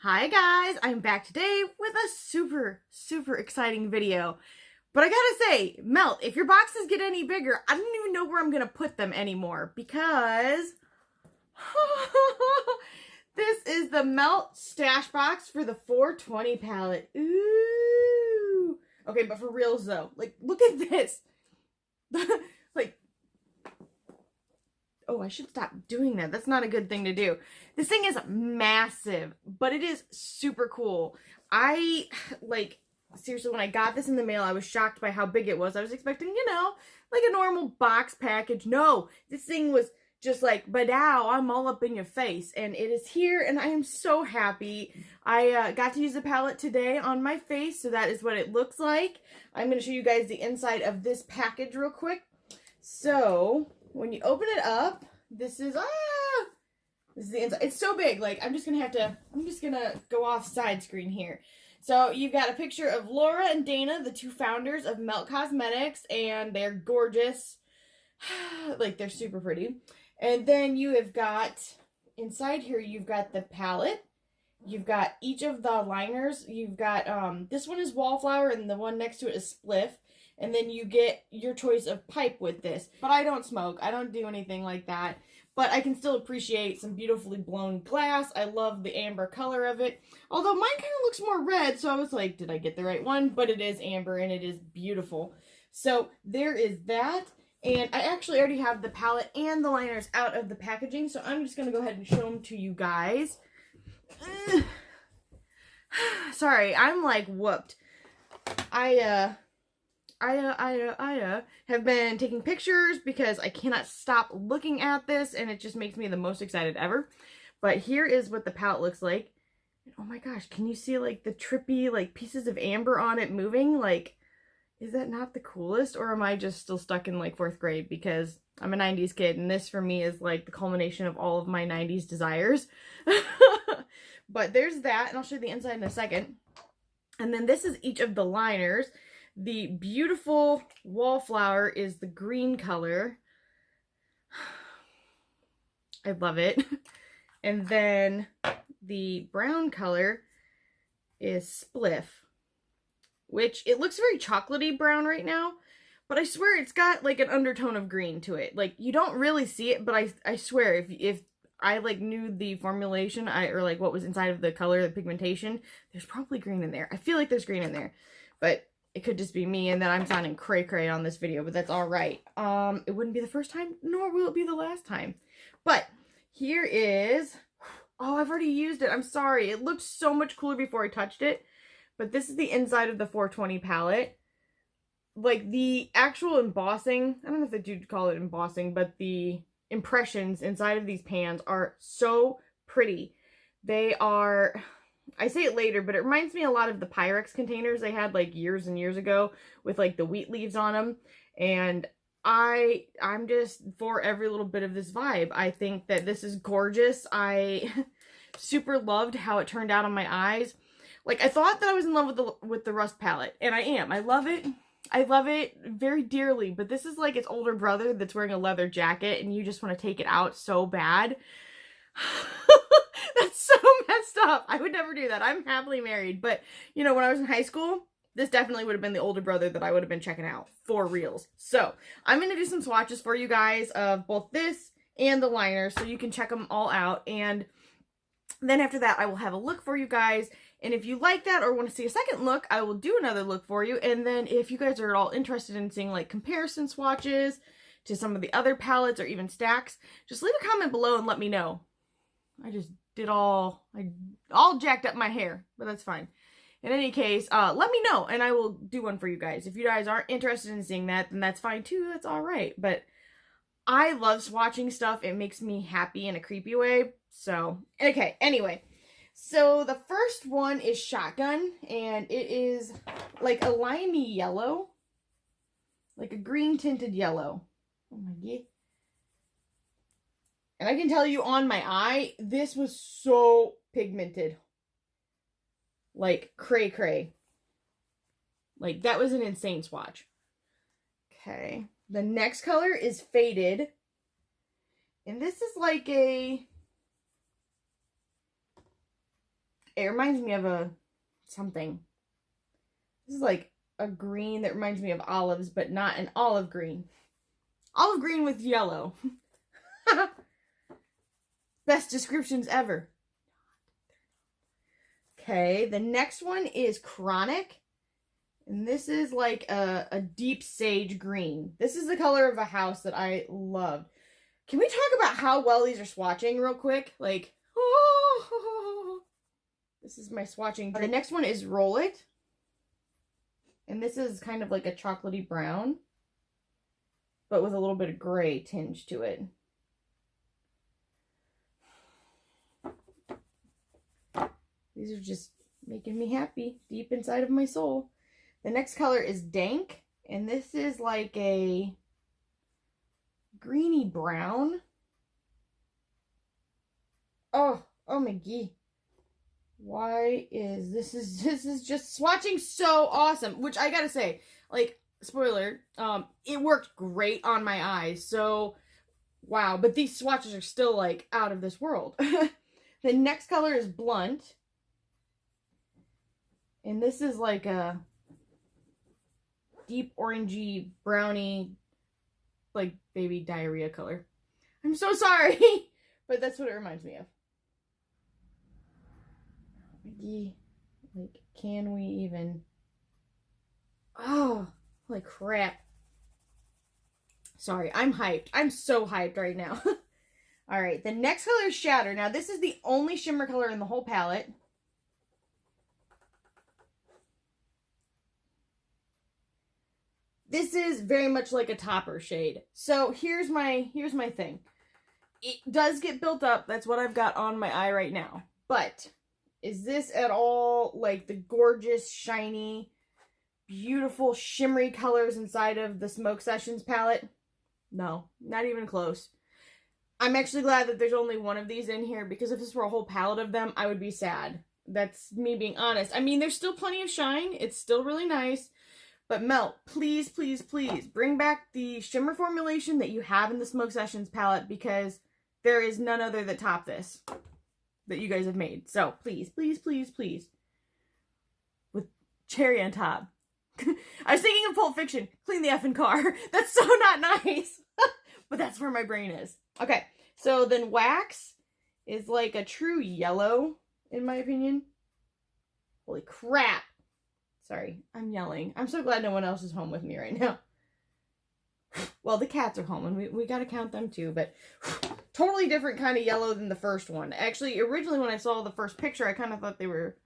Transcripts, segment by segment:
Hi guys, I'm back today with a super exciting video. But I gotta say, Melt, if your boxes get any bigger, I don't even know where I'm gonna put them anymore because this is the Melt stash box for the 420 palette. Ooh. Okay, but for reals though, like look at this. Like, oh, I should stop doing that. That's not a good thing to do. This thing is massive, but it is super cool. Seriously, when I got this in the mail, I was shocked by how big it was. I was expecting, like a normal box package. No, this thing was just like, badow, I'm all up in your face. And it is here, and I am so happy. I got to use the palette today on my face, so that is what it looks like. I'm going to show you guys the inside of this package real quick. So, when you open it up, this is the inside. It's so big, like, I'm just gonna go off side screen here. So, you've got a picture of Laura and Dana, the two founders of Melt Cosmetics, and they're gorgeous. Like, they're super pretty. And then you have got, inside here, you've got the palette. You've got each of the liners. You've got, this one is Wallflower, and the one next to it is Spliff. And then you get your choice of pipe with this. But I don't smoke. I don't do anything like that. But I can still appreciate some beautifully blown glass. I love the amber color of it. Although mine kind of looks more red, so I was like, did I get the right one? But it is amber and it is beautiful. So there is that. And I actually already have the palette and the liners out of the packaging. So I'm just going to go ahead and show them to you guys. Sorry, I'm like whooped. I have been taking pictures because I cannot stop looking at this, and it just makes me the most excited ever. But here is what the palette looks like. Oh my gosh, can you see like the trippy like pieces of amber on it moving? Like, is that not the coolest, or am I just still stuck in like 4th grade? Because I'm a 90s kid, and this for me is like the culmination of all of my 90s desires. But there's that, and I'll show you the inside in a second. And then this is each of the liners. The beautiful Wallflower is the green color. I love it. And then the brown color is Spliff, which it looks very chocolatey brown right now, but I swear it's got like an undertone of green to it. Like, you don't really see it, but I swear if I like knew the formulation or like what was inside of the color, the pigmentation, there's probably green in there. I feel like there's green in there, but it could just be me, and then I'm sounding cray-cray on this video, but that's all right. It wouldn't be the first time, nor will it be the last time. But here is, oh, I've already used it. I'm sorry. It looked so much cooler before I touched it, but this is the inside of the 420 palette. Like, the actual embossing, I don't know if you'd call it embossing, but the impressions inside of these pans are so pretty. They are, I say it later, but it reminds me a lot of the Pyrex containers they had like years and years ago with like the wheat leaves on them. And I'm just for every little bit of this vibe. I think that this is gorgeous. I super loved how it turned out on my eyes. Like, I thought that I was in love with the Rust palette, and I am. I love it. I love it very dearly, but this is like its older brother that's wearing a leather jacket, and you just want to take it out so bad. That's so messed up. I would never do that. I'm happily married, but, you know, when I was in high school, this definitely would have been the older brother that I would have been checking out, for reals. So, I'm going to do some swatches for you guys of both this and the liner, so you can check them all out, and then after that, I will have a look for you guys. And if you like that or want to see a second look, I will do another look for you. And then if you guys are at all interested in seeing like comparison swatches to some of the other palettes or even stacks, just leave a comment below and let me know. I just did I all jacked up my hair, but that's fine. In any case, let me know and I will do one for you guys. If you guys aren't interested in seeing that, then that's fine too. That's all right. But I love swatching stuff. It makes me happy in a creepy way. So, okay, anyway. So the first one is Shotgun, and it is like a limey yellow, like a green tinted yellow. Oh my god. And I can tell you on my eye, this was so pigmented. Like cray-cray. Like, that was an insane swatch. Okay. The next color is Faded. And this is like a It reminds me of a something. This is like a green that reminds me of olives, but not an olive green. Olive green with yellow. Best descriptions ever. Okay, the next one is Chronic. And this is like a deep sage green. This is the color of a house that I loved. Can we talk about how well these are swatching real quick? Like, oh, this is my swatching. The next one is Roll It. And this is kind of like a chocolatey brown, but with a little bit of gray tinge to it. These are just making me happy deep inside of my soul. The next color is Dank, and this is like a greeny brown. Oh my gee. Why is this is just swatching so awesome, which I gotta say, like, spoiler, it worked great on my eyes, so wow, but these swatches are still like out of this world. The next color is Blunt, and this is like a deep orangey brownie, like baby diarrhea color. I'm so sorry, but that's what it reminds me of. Like, can we even? Oh, holy crap. Sorry, I'm hyped. I'm so hyped right now. All right, the next color is Shatter. Now, this is the only shimmer color in the whole palette. This is very much like a topper shade. So here's my thing. It does get built up. That's what I've got on my eye right now. But is this at all like the gorgeous, shiny, beautiful, shimmery colors inside of the Smoke Sessions palette? No, not even close. I'm actually glad that there's only one of these in here, because if this were a whole palette of them, I would be sad. That's me being honest. I mean, there's still plenty of shine. It's still really nice. But Melt, please, please, please bring back the shimmer formulation that you have in the Smoke Sessions palette, because there is none other that top this that you guys have made. So please, please, please, please. With cherry on top. I was thinking of Pulp Fiction. Clean the effing car. That's so not nice. But that's where my brain is. Okay, so then Wax is like a true yellow, in my opinion. Holy crap. Sorry, I'm yelling. I'm so glad no one else is home with me right now. Well, the cats are home, and we gotta count them too, but totally different kind of yellow than the first one. Actually, originally when I saw the first picture, I kind of thought they were,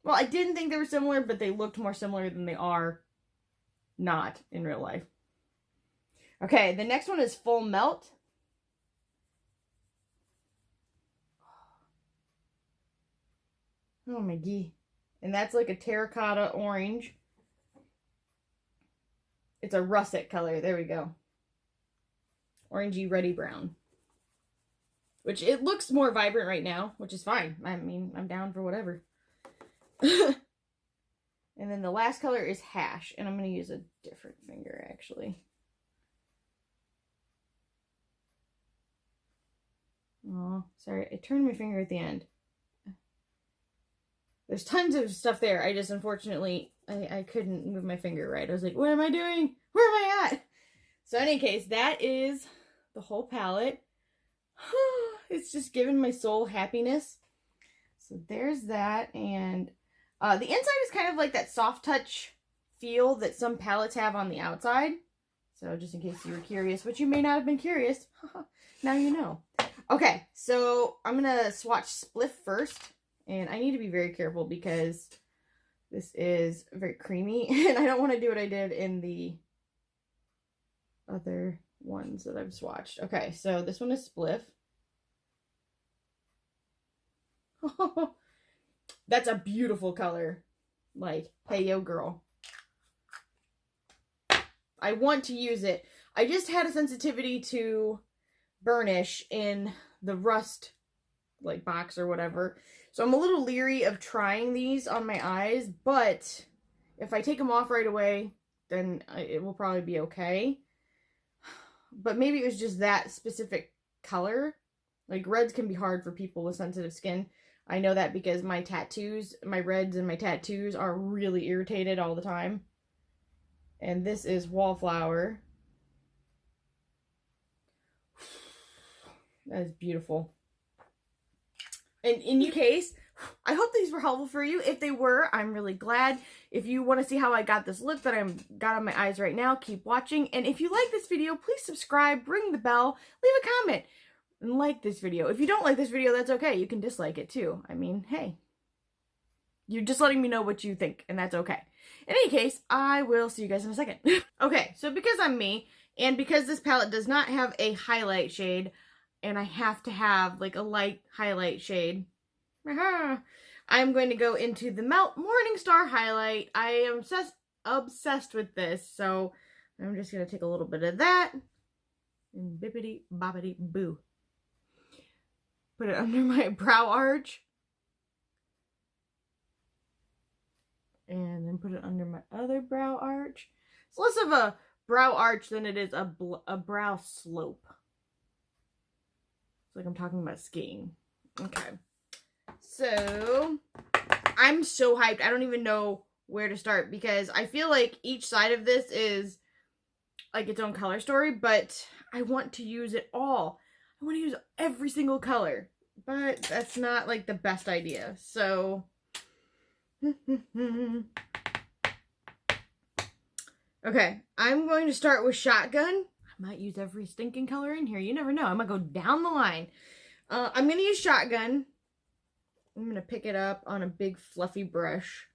well, I didn't think they were similar, but they looked more similar than they are not in real life. Okay, the next one is Full Melt. Oh my gee. And that's like a terracotta orange. It's a russet color. There we go. Orangey reddy brown. Which it looks more vibrant right now, which is fine. I mean, I'm down for whatever. And then the last color is Hash. And I'm going to use a different finger, actually. Oh, sorry. I turned my finger at the end. There's tons of stuff there. I just, unfortunately, I couldn't move my finger right. I was like, what am I doing? Where am I at? So in any case, that is the whole palette. It's just giving my soul happiness. So there's that. And the inside is kind of like that soft touch feel that some palettes have on the outside. So just in case you were curious, but you may not have been curious, now you know. Okay, so I'm going to swatch Spliff first. And I need to be very careful because this is very creamy. And I don't want to do what I did in the other ones that I've swatched. Okay, so this one is Spliff. That's a beautiful color. Like, hey, yo, girl. I want to use it. I just had a sensitivity to burnish in the Rust, like, box or whatever. So I'm a little leery of trying these on my eyes, but if I take them off right away, then it will probably be okay. But maybe it was just that specific color. Like, reds can be hard for people with sensitive skin. I know that because my tattoos, my reds and my tattoos are really irritated all the time. And this is Wallflower. That is beautiful. And in your case, I hope these were helpful for you. If they were, I'm really glad. If you want to see how I got this look that I'm got on my eyes right now, keep watching. And if you like this video, please subscribe, ring the bell, leave a comment, and like this video. If you don't like this video, that's okay. You can dislike it too. I mean, hey, you're just letting me know what you think, and that's okay. In any case, I will see you guys in a second. Okay, so because I'm me, and because this palette does not have a highlight shade, and I have to have like a light highlight shade, I'm going to go into the Melt Morningstar highlight. I am obsessed with this, so I'm just going to take a little bit of that, and bippity boppity boo. Put it under my brow arch. And then put it under my other brow arch. It's less of a brow arch than it is a brow slope. It's like I'm talking about skiing. Okay. So, I'm so hyped. I don't even know where to start because I feel like each side of this is like its own color story, but I want to use it all. I want to use every single color, but that's not like the best idea. So, okay, I'm going to start with Shotgun. I might use every stinking color in here. You never know. I'm going to go down the line. I'm going to use Shotgun. I'm going to pick it up on a big fluffy brush.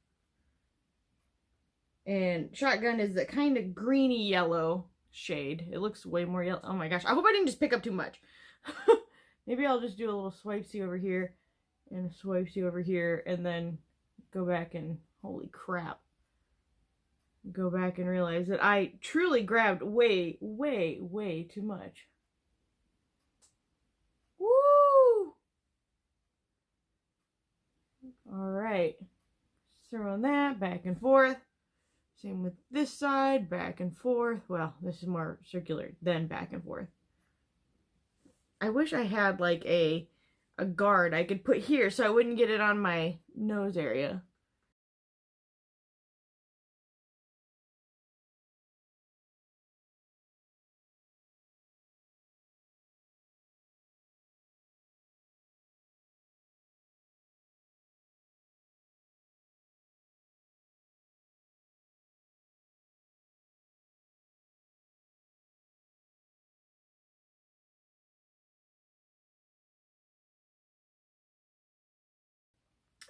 And Shotgun is the kind of greeny yellow shade. It looks way more yellow. Oh my gosh. I hope I didn't just pick up too much. Maybe I'll just do a little swipesy over here and a swipesy over here and then go back and holy crap. Go back and realize that I truly grabbed way, way, way too much. Woo! Alright. Throwing that back and forth. Same with this side, back and forth. Well, this is more circular, then back and forth. I wish I had like a guard I could put here so I wouldn't get it on my nose area.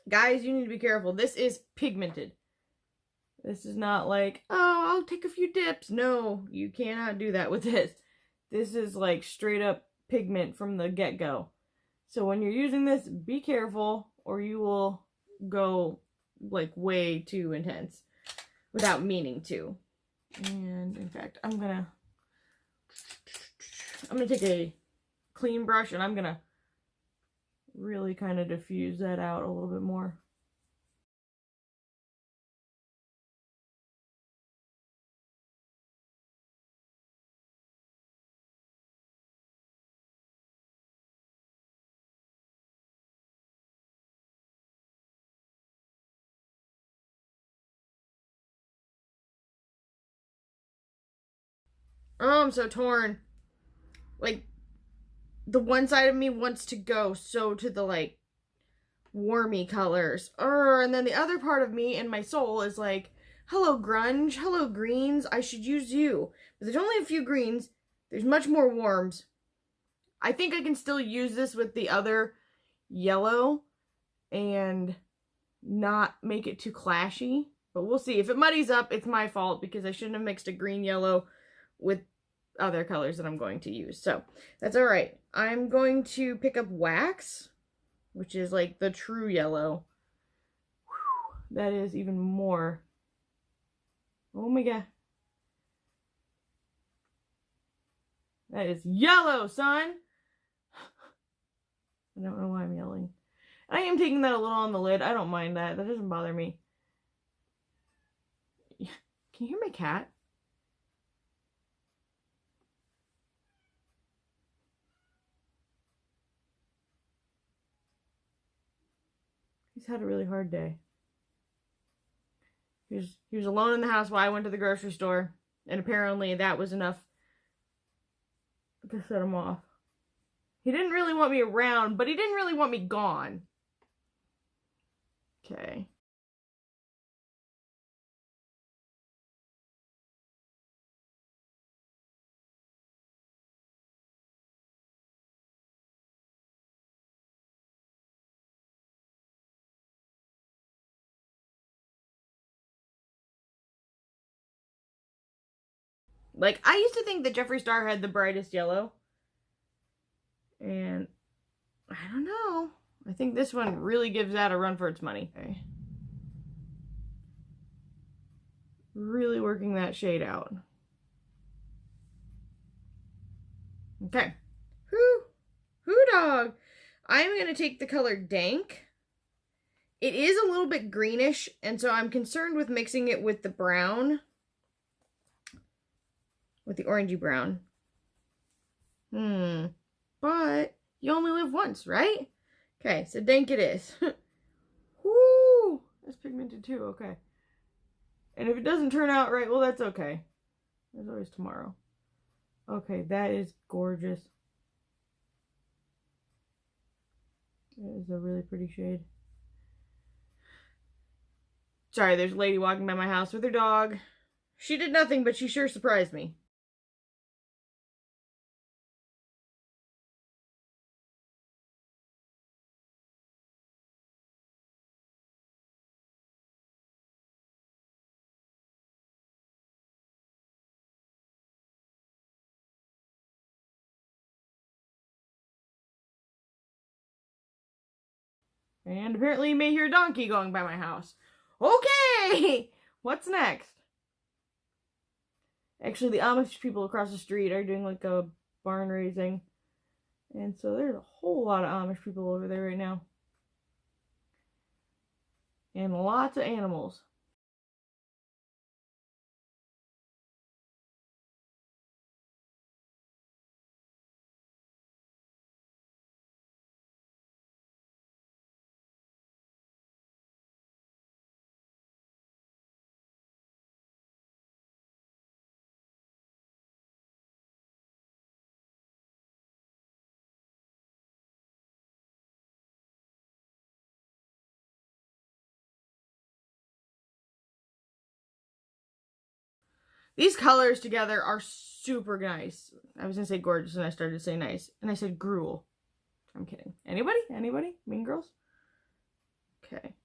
Guys, you need to be careful. This is pigmented. This is not like, oh, I'll take a few dips. No, you cannot do that with this. This is like straight up pigment from the get-go. So when you're using this, be careful or you will go like way too intense without meaning to. And in fact, I'm gonna take a clean brush and I'm gonna really kind of diffuse that out a little bit more. Oh, I'm so torn. Like, the one side of me wants to go so to the, like, warmy colors. And then the other part of me and my soul is like, hello, grunge. Hello, greens. I should use you. But there's only a few greens. There's much more warms. I think I can still use this with the other yellow and not make it too clashy. But we'll see. If it muddies up, it's my fault because I shouldn't have mixed a green yellow with other colors that I'm going to use. So that's all right. I'm going to pick up Wax, which is like the true yellow. Whew, that is even more. Oh my god. That is yellow, son. I don't know why I'm yelling. I am taking that a little on the lid. I don't mind that. That doesn't bother me. Can you hear my cat? He's had a really hard day. He was alone in the house while I went to the grocery store, and apparently that was enough to set him off. He didn't really want me around, but he didn't really want me gone. Okay. Like, I used to think that Jeffree Star had the brightest yellow. And I don't know. I think this one really gives that a run for its money. Okay. Really working that shade out. Okay. Hoo dog. I'm going to take the color Dank. It is a little bit greenish, and so I'm concerned with mixing it with the brown. With the orangey brown. But you only live once, right? Okay, so Dank it is. Woo! That's pigmented too, okay. And if it doesn't turn out right, well, that's okay. There's always tomorrow. Okay, that is gorgeous. That is a really pretty shade. Sorry, there's a lady walking by my house with her dog. She did nothing, but she sure surprised me. And apparently you may hear a donkey going by my house. Okay! What's next? Actually, the Amish people across the street are doing like a barn raising. And so there's a whole lot of Amish people over there right now. And lots of animals. These colors together are super nice. I was gonna say gorgeous and I started to say nice. And I said gruel. I'm kidding. Anybody? Anybody? Mean girls? Okay.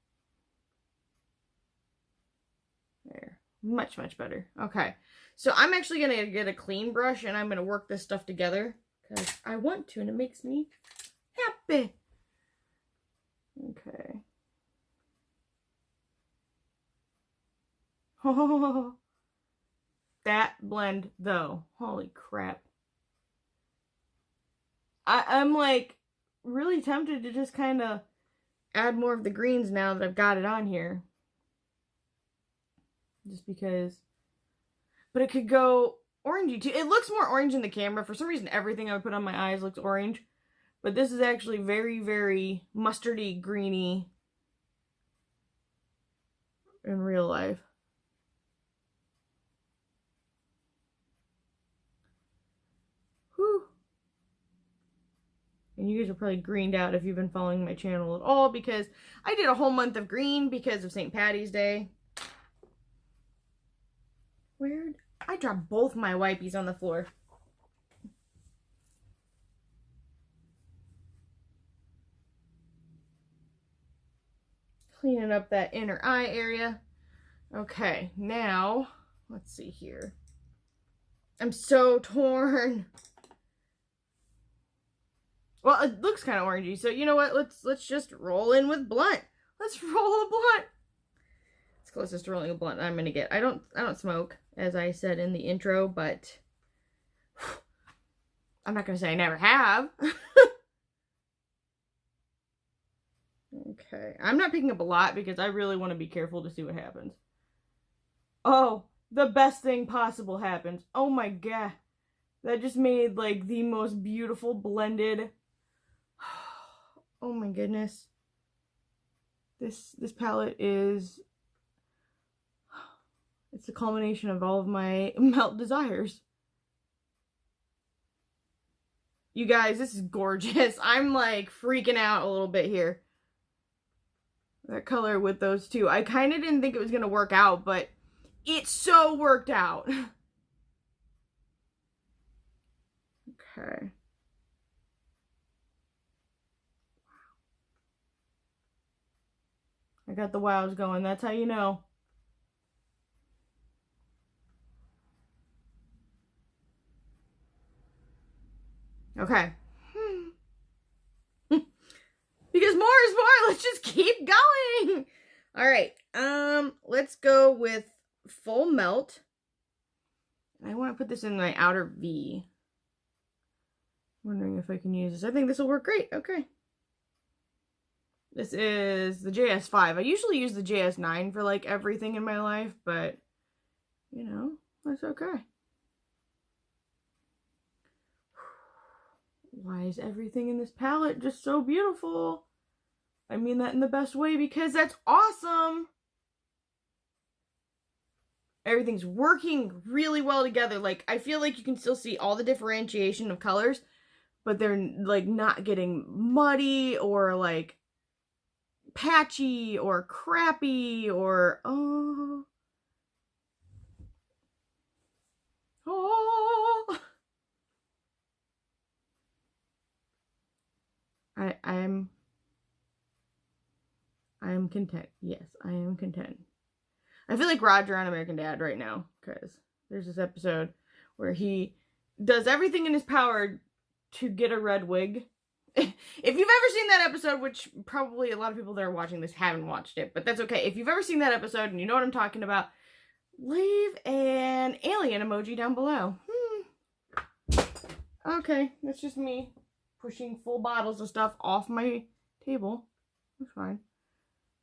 There. Much, much better. Okay. So I'm actually gonna get a clean brush and I'm gonna work this stuff together. Because I want to and it makes me happy. Okay. Oh. That blend, though. Holy crap. I'm like really tempted to just kind of add more of the greens now that I've got it on here. Just because. But it could go orangey too. It looks more orange in the camera. For some reason, everything I would put on my eyes looks orange. But this is actually very, very mustardy, greeny in real life. And you guys are probably greened out if you've been following my channel at all, because I did a whole month of green because of St. Patty's Day. Weird. I dropped both my wipies on the floor. Cleaning up that inner eye area. Okay, now, let's see here. I'm so torn. Well, it looks kind of orangey, so you know what? Let's just roll in with blunt. Let's roll a blunt. It's closest to rolling a blunt I'm gonna get. I don't smoke, as I said in the intro, but I'm not gonna say I never have. Okay, I'm not picking up a lot because I really want to be careful to see what happens. Oh, the best thing possible happens. Oh my god. That just made like the most beautiful blended. Oh my goodness. This palette is, it's the culmination of all of my melt desires. You guys, this is gorgeous. I'm like freaking out a little bit here. That color with those two. I kind of didn't think it was going to work out, but it so worked out. Okay. I got the wows going. That's how you know. Okay. Because more is more. Let's just keep going. All right. Let's go with full melt. I want to put this in my outer V. Wondering if I can use this. I think this will work great. Okay. This is the JS5. I usually use the JS9 for like everything in my life, but you know, that's okay. Why is everything in this palette just so beautiful? I mean that in the best way because that's awesome. Everything's working really well together. Like, I feel like you can still see all the differentiation of colors, but they're like not getting muddy or like patchy or crappy or oh. I'm content. Yes, I am content. I feel like Roger on American Dad right now because there's this episode where he does everything in his power to get a red wig. If you've ever seen that episode, which probably a lot of people that are watching this haven't watched it, but that's okay. If you've ever seen that episode and you know what I'm talking about, leave an alien emoji down below. Okay, that's just me pushing full bottles of stuff off my table. It's fine.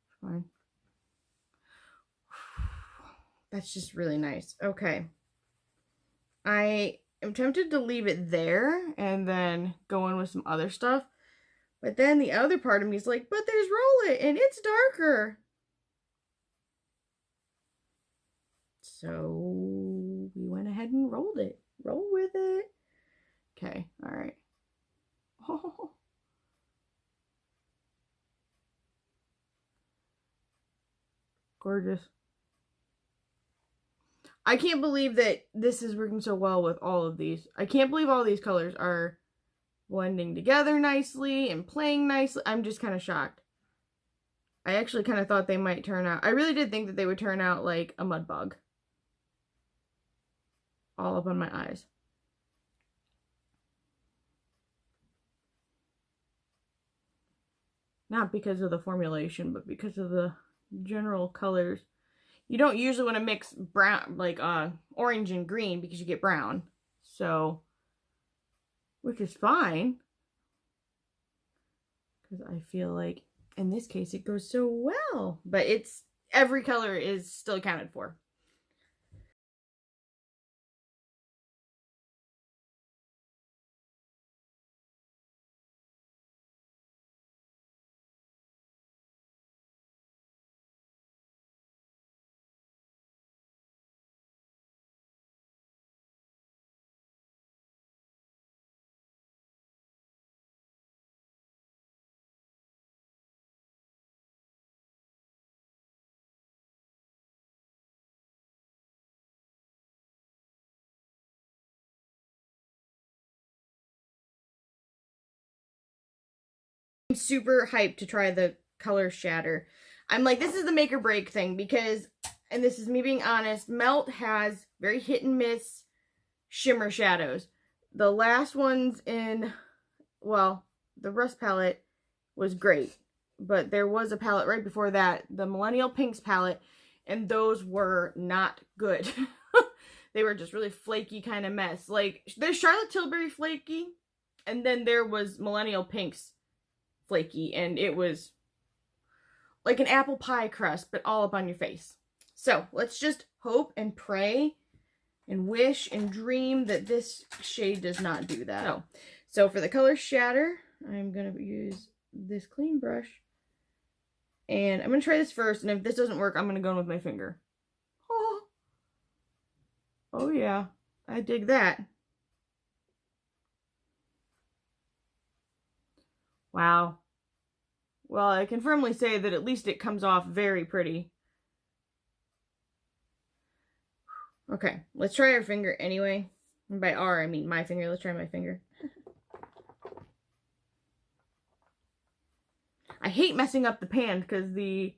It's fine. That's just really nice. Okay. I am tempted to leave it there and then go in with some other stuff. But then the other part of me is like, but there's Roll It and it's darker. So we went ahead and rolled it. Roll with it. Okay. All right. Oh. Gorgeous. I can't believe that this is working so well with all of these. I can't believe all these colors are blending together nicely and playing nicely. I'm just kind of shocked. I actually kind of thought they might turn out. I really did think that they would turn out like a mud bug. All up on my eyes. Not because of the formulation, but because of the general colors. You don't usually want to mix brown, like orange and green because you get brown. So, which is fine. Because I feel like in this case it goes so well. But it's, every color is still accounted for. I'm super hyped to try the color shatter. I'm like, this is the make or break thing because, and this is me being honest, Melt has very hit and miss shimmer shadows. The last ones in, well, the Rust palette was great, but there was a palette right before that, the Millennial Pinks palette, and those were not good. They were just really flaky kind of mess. Like, there's Charlotte Tilbury flaky, and then there was Millennial Pinks flaky, and it was like an apple pie crust, but all up on your face. So let's just hope and pray and wish and dream that this shade does not do that. So for the color shatter, I'm gonna use this clean brush And I'm going to try this first, and if this doesn't work, I'm going to go in with my finger. Oh yeah, I dig that. Wow. Well, I can firmly say that at least it comes off very pretty. Okay, let's try our finger anyway. And by our, I mean my finger. Let's try my finger. I hate messing up the pan because the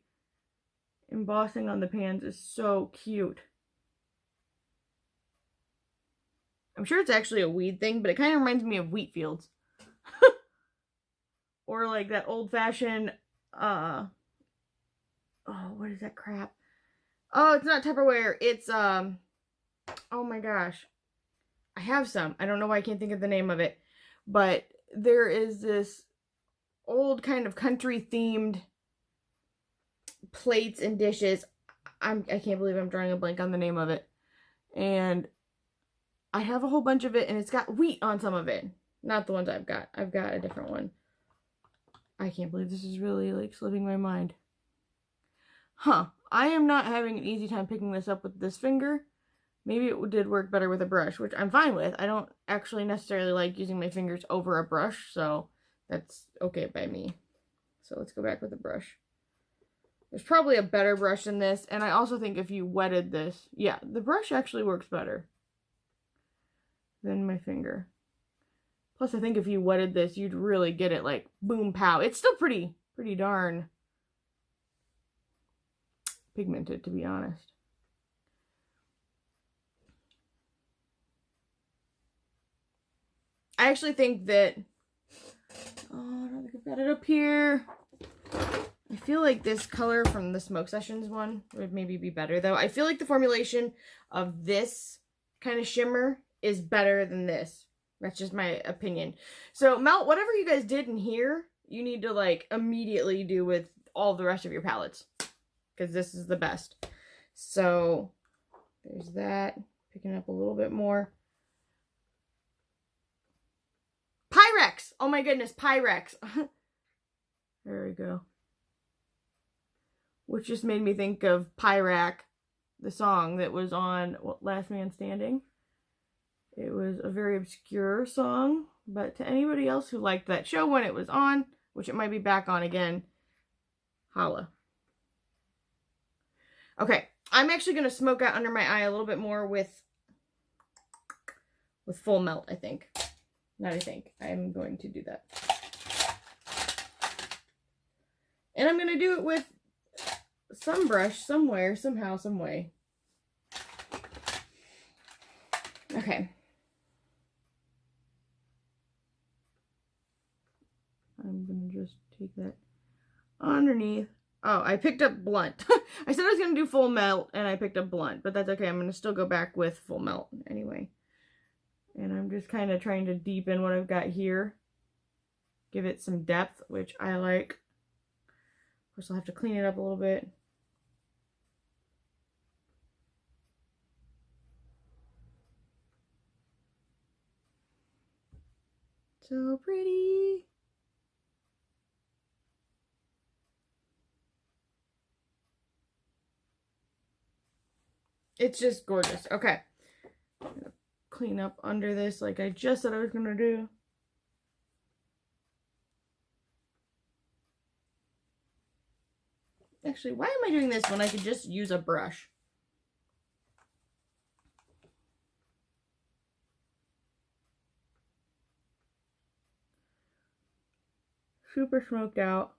embossing on the pans is so cute. I'm sure it's actually a weed thing, but it kind of reminds me of wheat fields. Or like that old-fashioned, oh, what is that crap? Oh, it's not Tupperware. It's, oh my gosh. I have some. I don't know why I can't think of the name of it. But there is this old kind of country-themed plates and dishes. I can't believe I'm drawing a blank on the name of it. And I have a whole bunch of it, and it's got wheat on some of it. Not the ones I've got. I've got a different one. I can't believe this is really, like, slipping my mind. Huh. I am not having an easy time picking this up with this finger. Maybe it did work better with a brush, which I'm fine with. I don't actually necessarily like using my fingers over a brush, so that's okay by me. So let's go back with a brush. There's probably a better brush than this, and I also think if you wetted this, yeah, the brush actually works better than my finger. Plus, I think if you wetted this, you'd really get it like boom pow. It's still pretty darn pigmented, to be honest. I actually think that, oh, I don't think I've got it up here. I feel like this color from the Smoke Sessions one would maybe be better, though. I feel like the formulation of this kind of shimmer is better than this. That's just my opinion. So, Melt, whatever you guys did in here, you need to, like, immediately do with all the rest of your palettes. Because this is the best. So, there's that. Picking up a little bit more. Pyrex! Oh my goodness, Pyrex. There we go. Which just made me think of Pyrac, the song that was on Last Man Standing. It was a very obscure song, but to anybody else who liked that show when it was on, which it might be back on again, holla. Okay, I'm actually going to smoke out under my eye a little bit more with Full Melt, I think. Not I think. I'm going to do that. And I'm going to do it with some brush somewhere, somehow, some way. Okay. I'm going to just take that underneath. Oh, I picked up Blunt. I said I was going to do Full Melt, and I picked up Blunt. But that's okay. I'm going to still go back with Full Melt anyway. And I'm just kind of trying to deepen what I've got here. Give it some depth, which I like. Of course, I'll have to clean it up a little bit. So pretty. It's just gorgeous. Okay. I'm gonna clean up under this like I just said I was going to do. Actually, why am I doing this when I could just use a brush? Super smoked out.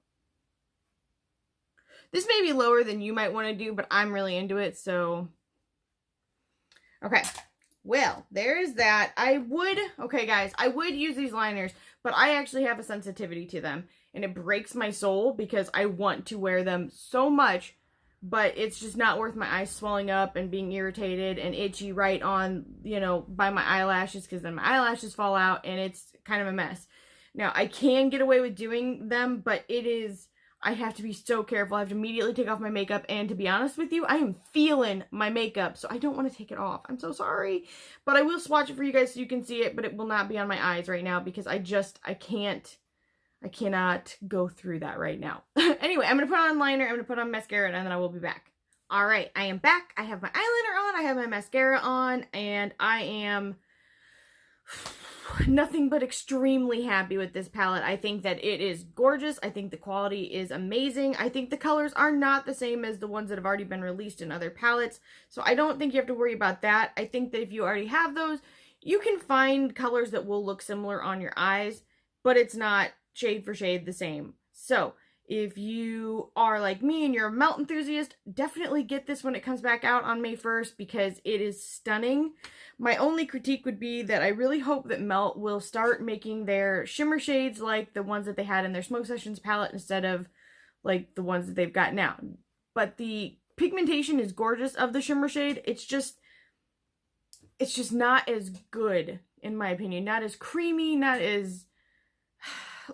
This may be lower than you might want to do, but I'm really into it, so. Okay. Well, there is that. Okay guys, I would use these liners, but I actually have a sensitivity to them. And it breaks my soul because I want to wear them so much, but it's just not worth my eyes swelling up and being irritated and itchy right on, you know, by my eyelashes, because then my eyelashes fall out and it's kind of a mess. Now, I can get away with doing them, but I have to be so careful. I have to immediately take off my makeup, and to be honest with you, I am feeling my makeup, so I don't want to take it off. I'm so sorry, but I will swatch it for you guys so you can see it, but it will not be on my eyes right now because I can't. I cannot go through that right now. Anyway, I'm going to put on liner, I'm going to put on mascara, and then I will be back. All right, I am back. I have my eyeliner on, I have my mascara on, and I am nothing but extremely happy with this palette. I think that it is gorgeous. I think the quality is amazing. I think the colors are not the same as the ones that have already been released in other palettes, so I don't think you have to worry about that. I think that if you already have those, you can find colors that will look similar on your eyes, but it's not shade for shade the same. So if you are like me and you're a melt enthusiast, definitely get this when it comes back out on May 1st because it is stunning. My only critique would be that I really hope that Melt will start making their shimmer shades like the ones that they had in their Smoke Sessions palette instead of like the ones that they've got now. But the pigmentation is gorgeous of the shimmer shade. It's just not as good, in my opinion. Not as creamy, not as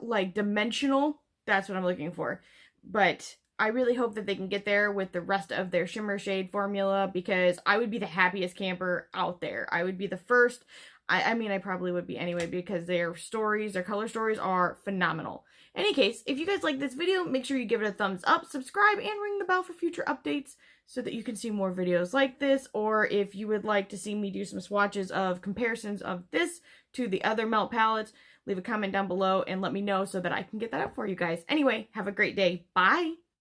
like dimensional. That's what I'm looking for. But I really hope that they can get there with the rest of their shimmer shade formula because I would be the happiest camper out there. I would be the first. I mean, I probably would be anyway because their stories, their color stories are phenomenal. In any case, if you guys like this video, make sure you give it a thumbs up, subscribe, and ring the bell for future updates so that you can see more videos like this. Or if you would like to see me do some swatches of comparisons of this to the other Melt palettes, leave a comment down below and let me know so that I can get that up for you guys. Anyway, have a great day. Bye!